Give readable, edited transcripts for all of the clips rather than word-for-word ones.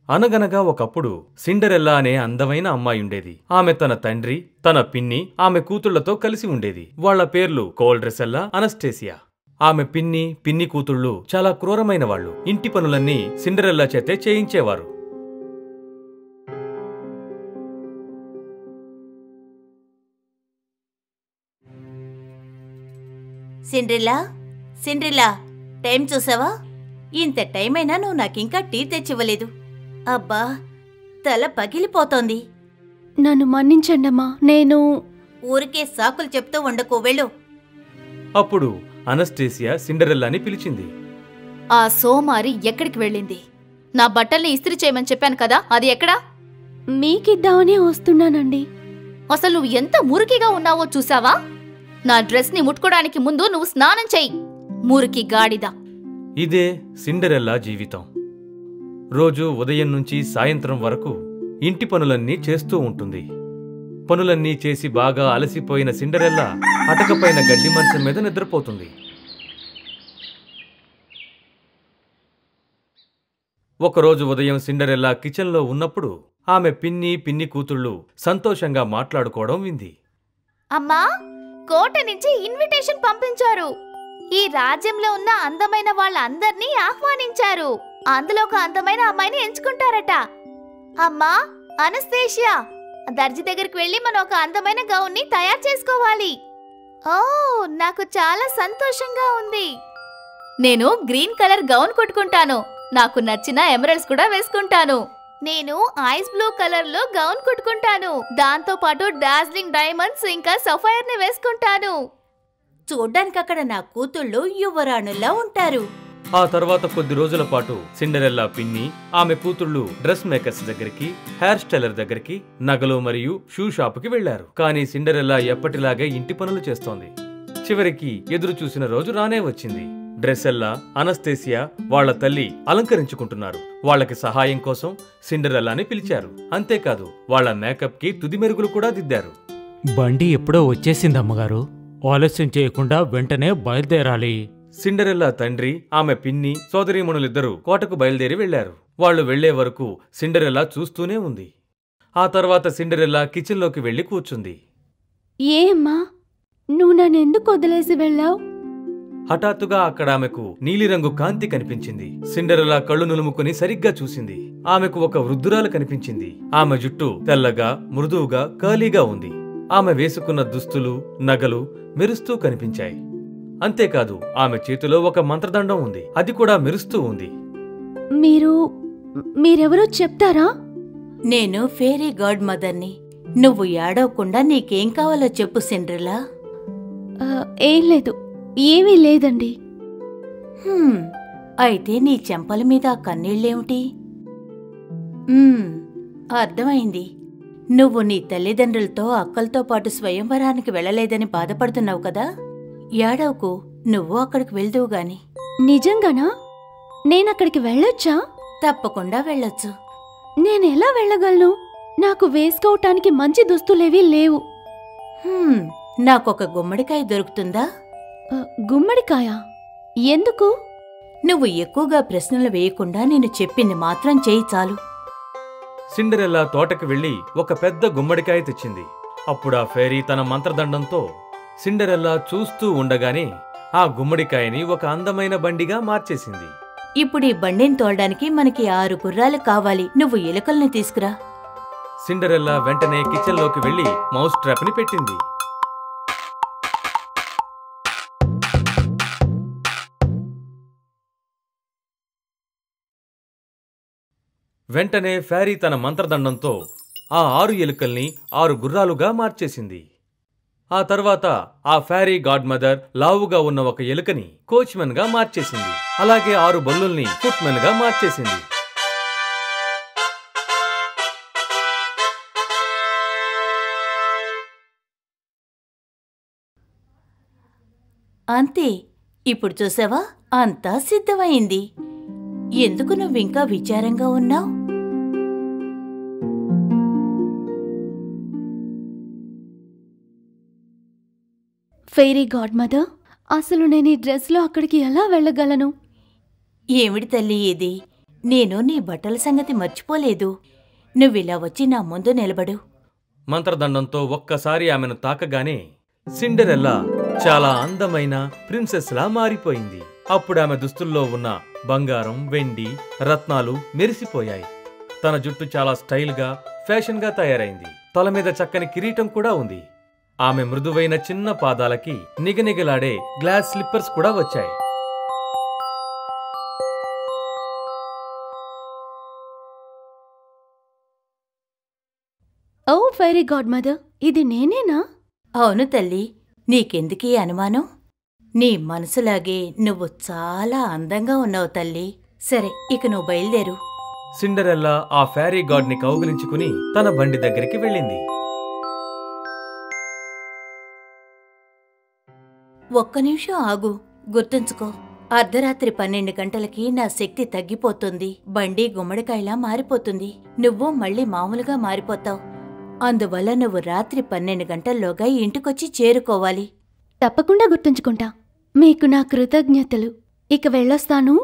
అనగనగా ఒకప్పుడు సిండరెల్లా అనే అందమైన అమ్మాయుండేది. ఆమె తన తండ్రి, తన పిన్ని, ఆమె కూతుళ్లతో కలిసి ఉండేది. వాళ్ల పేర్లు కోల్డ్రెసెల్లా, అనస్టేసియా. ఆమె పిన్ని కూతుళ్ళు చాలా క్రూరమైన వాళ్లు. ఇంటి పనులన్నీ సిండరెల్లా చేతే చేయించేవారు. సిండ్రిల్లా, టైం చూసావా? ఇంత టైం అయినా నువ్వు నాకింకా టీ తెచ్చివ్వలేదు. అబ్బా, తల పగిలిపోతోంది. నన్ను మన్నించండమ్మా, నేను ఊరికే సాకులు చెప్తూ ఉండకు, వెళ్ళు. అప్పుడు అనస్టేసియా సిండరెల్లాని పిలిచింది. ఆ సోమారి ఎక్కడికి వెళ్ళింది? నా బట్టల్ని ఇస్త్రీ చేయమని చెప్పాను కదా, అది ఎక్కడా? మీకిద్దామనే వస్తున్నానండి. అసలు నువ్వు ఎంత మురికిగా ఉన్నావో చూసావా? నా డ్రెస్ ని ముట్టుకోవడానికి ముందు నువ్వు స్నానం చెయ్యి, మురికి గాడిద. ఇదే సిండరెల్లా జీవితం. రోజు ఉదయం నుంచి సాయంత్రం వరకు ఇంటి పనులన్నీ చేస్తూ ఉంటుంది. పనులన్నీ చేసి బాగా అలసిపోయిన సిండరెల్లా అటకపైన గడ్డి మంచం మీద నిద్రపోతుంది. ఒకరోజు ఉదయం సిండరెల్లా కిచెన్లో ఉన్నప్పుడు ఆమె పిన్ని కూతుళ్ళు సంతోషంగా మాట్లాడుకోవడం వింది. అమ్మా, కోట నుంచి ఇన్విటేషన్ పంపించారు. ఈ రాజ్యంలో ఉన్న అందమైన వాళ్ళందర్నీ ఆహ్వానించారు. అందులో ఒక అందమైన అమ్మాయిని ఎంచుకుంటారట. అమ్మా అనస్తేషియా, దర్జీ దగ్గరికి వెళ్ళి మనం ఒక అందమైన గౌన్ని తయారు చేసుకోవాలి. ఓ, నాకు చాలా సంతోషంగా ఉంది. నేను గ్రీన్ కలర్ గౌన్ కుట్టుకుంటాను. నాకు నచ్చిన ఎమరల్డ్స్ కూడా వేసుకుంటాను. నేను ఐస్ బ్లూ కలర్ లో గౌన్ కుట్టుకుంటాను. దాంతో పాటు డార్జిలింగ్ డైమండ్స్ ఇంకా సఫైర్ ని వేసుకుంటాను. చూడ్డానికి అక్కడ నా కూతుళ్ళు యువరాణుల్లా ఉంటారు. ఆ తర్వాత కొద్ది రోజుల పాటు సిండరెల్లా పిన్ని, ఆమె కూతుళ్ళు డ్రెస్ మేకర్స్ దగ్గరికి, హెయిర్ స్టైలర్ దగ్గరికి, నగలు మరియు షూ షాపుకి వెళ్లారు. కానీ సిండరెల్లా ఎప్పటిలాగే ఇంటి పనులు చేస్తోంది. చివరికి ఎదురు చూసిన రోజు రానే వచ్చింది. డ్రెస్సెల్లా, అనస్తేసియా వాళ్ల తల్లి అలంకరించుకుంటున్నారు. వాళ్లకి సహాయం కోసం సిండరెల్లాని పిలిచారు. అంతేకాదు, వాళ్ల మేకప్ కి తుది మెరుగులు కూడా దిద్దారు. బండి ఎప్పుడో వచ్చేసింది అమ్మగారు, ఆలస్యం చేయకుండా వెంటనే బయలుదేరాలి. సిండరెల్లా తండ్రి, ఆమె పిన్ని, సోదరీమణులిద్దరూ కోటకు బయలుదేరి వెళ్లారు. వాళ్లు వెళ్లే వరకు సిండరెల్లా చూస్తూనే ఉంది. ఆ తర్వాత సిండరెల్లా కిచెన్లోకి వెళ్లి కూర్చుంది. ఏమ్మా, నువ్వు నన్నెందుకు వదిలేసి వెళ్ళావు? హఠాత్తుగా అక్కడ ఆమెకు నీలిరంగు కాంతి కనిపించింది. సిండరెల్లా కళ్ళు నులుముకుని సరిగ్గా చూసింది. ఆమెకు ఒక వృద్ధురాలు కనిపించింది. ఆమె జుట్టు తెల్లగా, మృదువుగా, కర్లీగా ఉంది. ఆమె వేసుకున్న దుస్తులు, నగలు మెరుస్తూ కనిపించాయి. అంతేకాదు, ఆమె చేతిలో ఒక మంత్రదండం ఉంది. అది కూడా మెరుస్తూ ఉంది. మీరెవరో చెప్తారా? నేను ఫేరీ గాడ్ మదర్ని. నువ్వు ఏడవకుండా నీకేం కావాలో చెప్పు సిండ్రెల్లా. ఏం లేదు, ఏమీ లేదండి. అయితే నీ చెంపల మీద ఆ కన్నీళ్లేమిటి? అర్థమైంది. నువ్వు నీ తల్లిదండ్రులతో అక్కలతో పాటు స్వయంవరానికి వెళ్లలేదని బాధపడుతున్నావు కదా. ఏడవకు, నువ్వు అక్కడికి వెళ్దువుగాని. నిజంగానా? నేనక్కడికి వెళ్ళొచ్చా? తప్పకుండా వెళ్ళొచ్చు. నేనెలా వెళ్ళగలను? నాకు వేసుకోవటానికి మంచి దుస్తులేవీ లేవు. నాకొక గుమ్మడికాయ దొరుకుతుందా? గుమ్మడికాయ? ఎందుకు? నువ్వు ఎక్కువగా ప్రశ్నలు వేయకుండా నేను చెప్పింది మాత్రం చేయి చాలు. సిండరెల్లా తోటకి వెళ్లి ఒక పెద్ద గుమ్మడికాయ తెచ్చింది. అప్పుడు ఆ ఫేరీ తన మంత్రదండంతో సిండరెల్లా చూస్తూ ఉండగానే ఆ గుమ్మడికాయని ఒక అందమైన బండిగా మార్చేసింది. ఇప్పుడు ఈ బండిని తోలడానికి మనకి 6 గుర్రాలు కావాలి. నువ్వు ఎలుకల్ని తీసుకురా. సిండరెల్లా వెంటనే కిచెన్లోకి వెళ్లి మౌస్ ట్రాప్ ని పెట్టింది. వెంటనే ఫేరీ తన మంత్రదండంతో ఆ 6 ఎలుకల్ని 6 గుర్రాలుగా మార్చేసింది. ఆ తర్వాత ఆ ఫేరీ గాడ్ మదర్ లావుగా ఉన్న ఒక ఎలుకని కోచ్మెన్ గా మార్చేసింది. అలాగే 6 బల్లుల్ని ఫుట్మెన్ గా మార్చేసింది. అంతే. ఇప్పుడు చూసావా, అంతా సిద్ధమైంది. ఎందుకు నువ్వింకా విచారంగా ఉన్నావు? ఫెయిరీ గాడ్ మదర్, అసలు నేను ఈ డ్రెస్లో అక్కడికి ఎలా వెళ్ళగలను? ఏమిటి తల్లి ఇది? నేను నీ బట్టల సంగతి మర్చిపోలేదు. నువ్విలా వచ్చి నా ముందు నిలబడు. మంత్రదండంతో ఒక్కసారి ఆమెను తాకగానే సిండరెల్లా చాలా అందమైన ప్రిన్సెస్లా మారిపోయింది. అప్పుడు ఆమె దుస్తుల్లో ఉన్న బంగారం, వెండి, రత్నాలు మెరిసిపోయాయి. తన జుట్టు చాలా స్టైల్గా, ఫ్యాషన్గా తయారైంది. తల మీద చక్కని కిరీటం కూడా ఉంది. ఆమె మృదువైన చిన్న పాదాలకి నిగనిగలాడే గ్లాస్ స్లిప్పర్స్ కూడా వచ్చాయి. ఓ ఫెయిరీ గాడ్ మదర్, ఇది నేనేనా? అవును తల్లి, నీకెందుకీ అనుమానం? నీ మనసులాగే నువ్వు చాలా అందంగా ఉన్నావు తల్లి. సరే, ఇక నువ్వు బయలుదేరు. సిండరెల్లా ఆ ఫెయిరీ గాడ్ని కౌగిలించుకుని తన బండి దగ్గరికి వెళ్ళింది. ఒక్క నిమిషం ఆగు, గుర్తుంచుకో. అర్ధరాత్రి 12 గంటలకి నా శక్తి తగ్గిపోతుంది. బండి గుమ్మడికాయలా మారిపోతుంది. నువ్వు మళ్ళీ మామూలుగా మారిపోతావు. అందువల్ల నువ్వు రాత్రి 12 గంటల్లోగా ఇంటికొచ్చి చేరుకోవాలి. తప్పకుండా గుర్తుంచుకుంటా. మీకు నా కృతజ్ఞతలు. ఇక వెళ్ళొస్తాను.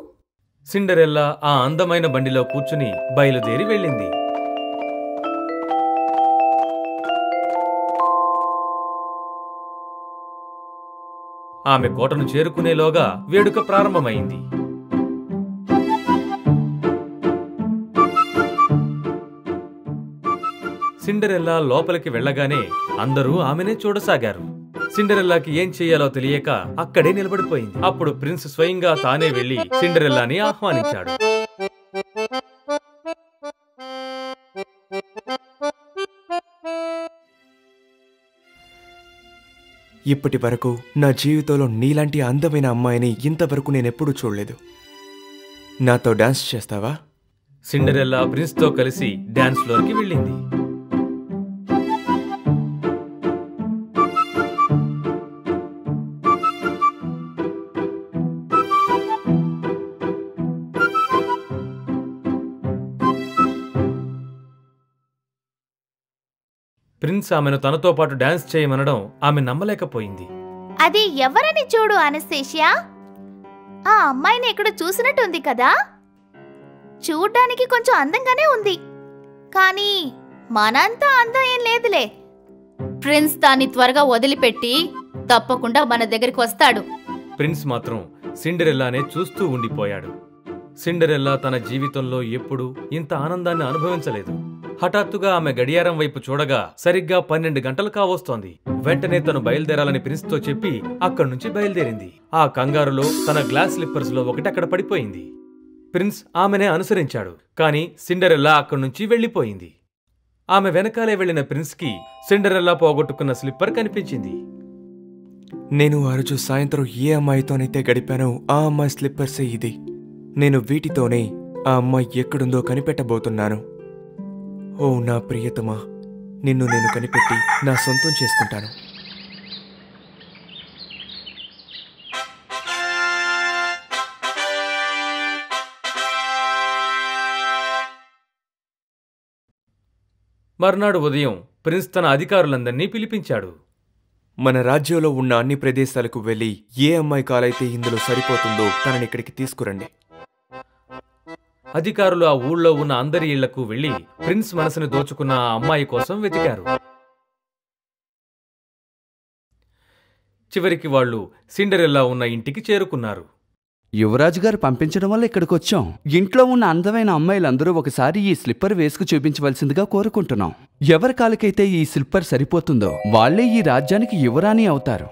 సిండరెల్లా ఆ అందమైన బండిలో కూర్చుని బయలుదేరి వెళ్ళింది. ఆమె కోటను చేరుకునేలోగా వేడుక ప్రారంభమైంది. సిండరెల్లా లోపలికి వెళ్ళగానే అందరూ ఆమెనే చూడసాగారు. సిండరెల్లాకి ఏం చెయ్యాలో తెలియక అక్కడే నిలబడిపోయింది. అప్పుడు ప్రిన్స్ స్వయంగా తానే వెళ్లి సిండరెల్లాని ఆహ్వానించాడు. ఇప్పటి వరకు నా జీవితంలో నీలాంటి అందమైన అమ్మాయిని ఇంతవరకు నేనెప్పుడూ చూడలేదు. నాతో డాన్స్ చేస్తావా? సిండరెల్లా ప్రిన్స్తో కలిసి డాన్స్ ఫ్లోర్కి వెళ్ళింది. ప్రిన్స్ ఆమెను తనతో పాటు డాన్స్ చేయమనడం ఆమె నమ్మలేకపోయింది. అది ఎవరని చూడు అనస్తేషియా. ఆ అమ్మాయిని ఎక్కడ చూసినట్టుంది కదా. చూడ్డానికి కొంచెం అందంగానే ఉంది, కానీ మనంతా అందం ఏం లేదులే. ప్రిన్స్ దాన్ని త్వరగా వదిలిపెట్టి తప్పకుండా మన దగ్గరికి వస్తాడు. ప్రిన్స్ మాత్రం సిండరెల్లానే చూస్తూ ఉండిపోయాడు. సిండరెల్లా తన జీవితంలో ఎప్పుడూ ఇంత ఆనందాన్ని అనుభవించలేదు. హఠాత్తుగా ఆమె గడియారం వైపు చూడగా సరిగ్గా 12 గంటలు కావస్తోంది. వెంటనే తను బయలుదేరాలని ప్రిన్స్తో చెప్పి అక్కడి నుంచి బయలుదేరింది. ఆ కంగారులో తన గ్లాస్ స్లిప్పర్స్ లో ఒకటి అక్కడ పడిపోయింది. ప్రిన్స్ ఆమెనే అనుసరించాడు, కాని సిండరెల్లా అక్కడి నుంచి వెళ్లిపోయింది. ఆమె వెనకాలే వెళ్లిన ప్రిన్స్ కి సిండరెల్లా పోగొట్టుకున్న స్లిప్పర్ కనిపించింది. నేను ఆ రోజు సాయంత్రం ఏ అమ్మాయితోనైతే గడిపానో ఆ అమ్మాయి స్లిప్పర్సే ఇది. నేను వీటితోనే ఆ అమ్మాయి ఎక్కడుందో కనిపెట్టబోతున్నాను. ఓ నా ప్రియతమా, నిన్ను నేను కనిపెట్టి నా సొంతం చేసుకుంటాను. మర్నాడు ఉదయం ప్రిన్స్ తన అధికారులందర్నీ పిలిపించాడు. మన రాజ్యంలో ఉన్న అన్ని ప్రదేశాలకు వెళ్ళి ఏ అమ్మాయి కాలైతే ఇందులో సరిపోతుందో తనని ఇక్కడికి తీసుకురండి. అధికారులు ఆ ఊళ్ళో ఉన్న అందరి ఇళ్లకు వెళ్లి ప్రిన్స్ మనసుని దోచుకున్న ఆ అమ్మాయి కోసం వెతికారు. చివరికి వాళ్లు సిండరెల్లా ఉన్న ఇంటికి చేరుకున్నారు. యువరాజు గారు పంపించడం వల్ల ఇక్కడికొచ్చాం. ఇంట్లో ఉన్న అందమైన అమ్మాయిలందరూ ఒకసారి ఈ స్లిప్పర్ వేసుకు చూపించవలసిందిగా కోరుకుంటున్నాం. ఎవరి కాలికైతే ఈ స్లిప్పర్ సరిపోతుందో వాళ్లే ఈ రాజ్యానికి యువరాణి అవుతారు.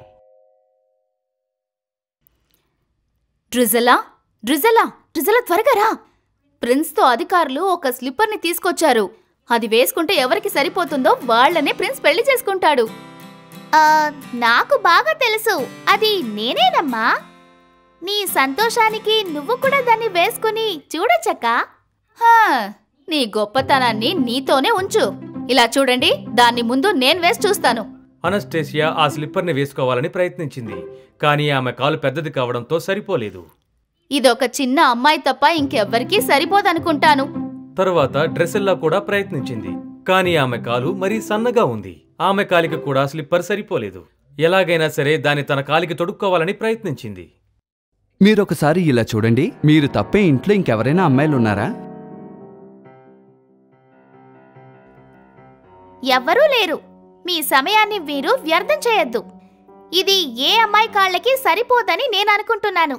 డ్రిజలా, డ్రిజలా, డ్రిజలా త్వరగా రా. ప్రిన్స్తో అధికారులు ఒక స్లిప్పర్ని తీసుకొచ్చారు. అది వేసుకుంటే ఎవరికి సరిపోతుందో వాళ్లనే ప్రిన్స్ పెళ్లి చేసుకుంటాడు. నాకు బాగా తెలుసు, అది నేనేనమ్మా. నీ సంతోషానికి నువ్వు కూడా దాన్ని వేసుకుని చూడొచ్చక్కా. నీ గొప్పతనాన్ని నీతోనే ఉంచు. ఇలా చూడండి, దాన్ని ముందు నేను వేసి చూస్తాను. అనస్టేసియా ఆ స్లిప్పర్ని వేసుకోవాలని ప్రయత్నించింది, కానీ ఆమె కాలు పెద్దది కావడంతో సరిపోలేదు. ఇదొక చిన్న అమ్మాయి తప్ప ఇంకెవ్వరికీ సరిపోదనుకుంటాను. తరువాత డ్రెసెల్లా కూడా ప్రయత్నించింది, కానీ ఆమె కాలు మరీ సన్నగా ఉంది. ఆమె కాలికి కూడా స్లిప్పర్ సరిపోలేదు. ఎలాగైనా సరే దాన్ని తన కాలికి తొడుక్కోవాలని ప్రయత్నించింది. మీరొకసారి ఇలా చూడండి. మీరు తప్పే ఇంట్లో ఇంకెవరైనా అమ్మాయిలున్నారా? ఎవ్వరూ లేరు. మీ సమయాన్ని మీరు వ్యర్థం చేయొద్దు. ఇది ఏ అమ్మాయి కాళ్ళకి సరిపోదని నేను అనుకుంటున్నాను.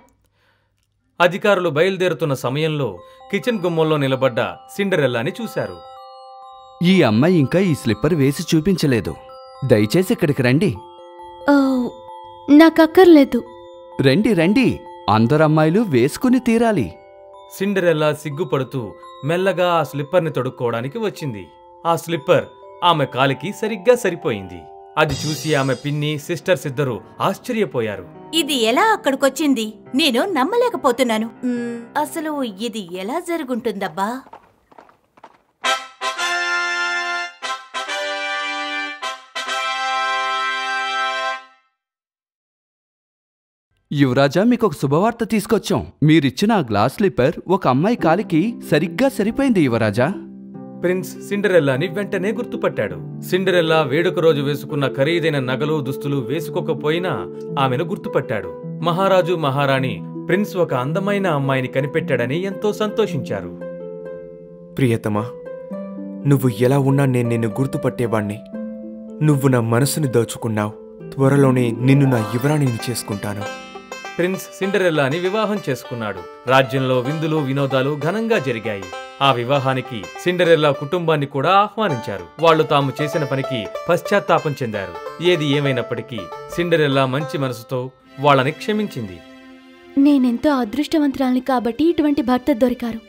అధికారులు బయలుదేరుతున్న సమయంలో కిచెన్ గుమ్మంలో నిలబడ్డ సిండరెల్లాని చూశారు. ఈ అమ్మాయి ఇంకా ఈ స్లిప్పర్ వేసి చూపించలేదు. దయచేసి ఇక్కడికి రండి. ఓ, నాకక్కర్లేదు. రండి రండి, అందరు అమ్మాయిలు వేసుకుని తీరాలి. సిండరెల్లా సిగ్గుపడుతూ మెల్లగా ఆ స్లిప్పర్ని తొడుక్కోవడానికి వచ్చింది. ఆ స్లిప్పర్ ఆమె కాలికి సరిగ్గా సరిపోయింది. అది చూసి ఆమె పిన్ని, సిస్టర్స్ ఇద్దరూ ఆశ్చర్యపోయారు. ఇది ఎలా అక్కడికొచ్చింది? నేను నమ్మలేకపోతున్నాను. అసలు ఇది ఎలా జరుగుంటుందబ్బా? యువరాజా, మీకొక శుభవార్త తీసుకొచ్చాం. మీరిచ్చిన ఆ గ్లాస్ స్లిప్పర్ ఒక అమ్మాయి కాలికి సరిగ్గా సరిపోయింది యువరాజా. ప్రిన్స్ సిండరెల్లాని వెంటనే గుర్తుపట్టాడు. సిండరెల్లా వేడుక రోజు వేసుకున్న ఖరీదైన నగలు, దుస్తులు వేసుకోకపోయినా ఆమెను గుర్తుపట్టాడు. మహారాజు, మహారాణి ప్రిన్స్ ఒక అందమైన అమ్మాయిని కనిపెట్టాడని ఎంతో సంతోషించారు. ప్రియతమా, నువ్వు ఎలా ఉన్నా నేను నిన్ను గుర్తుపట్టేవాణ్ణి. నువ్వు నా మనసుని దోచుకున్నావు. త్వరలోనే నిన్ను నా యువరాణిని చేసుకుంటాను. ప్రిన్స్ సిండరెల్లాని వివాహం చేసుకున్నాడు. రాజ్యంలో విందులు, వినోదాలు ఘనంగా జరిగాయి. ఆ వివాహానికి సిండరెల్లా కుటుంబాన్ని కూడా ఆహ్వానించారు. వాళ్లు తాము చేసిన పనికి పశ్చాత్తాపం చెందారు. ఏది ఏమైనప్పటికీ సిండరెల్లా మంచి మనసుతో వాళ్ళని క్షమించింది. నేనెంతో అదృష్టవంతురాల్ని కాబట్టి ఇటువంటి భర్త దొరికారు.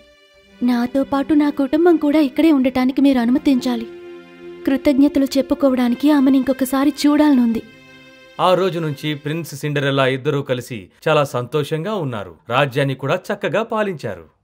నాతో పాటు నా కుటుంబం కూడా ఇక్కడే ఉండటానికి మీరు అనుమతించాలి. కృతజ్ఞతలు చెప్పుకోవడానికి ఆమెను ఇంకొకసారి చూడాలనుంది. ఆ రోజు నుంచి ప్రిన్స్ సిండరెల్లా ఇద్దరూ కలిసి చాలా సంతోషంగా ఉన్నారు. రాజ్యాన్ని కూడా చక్కగా పాలించారు.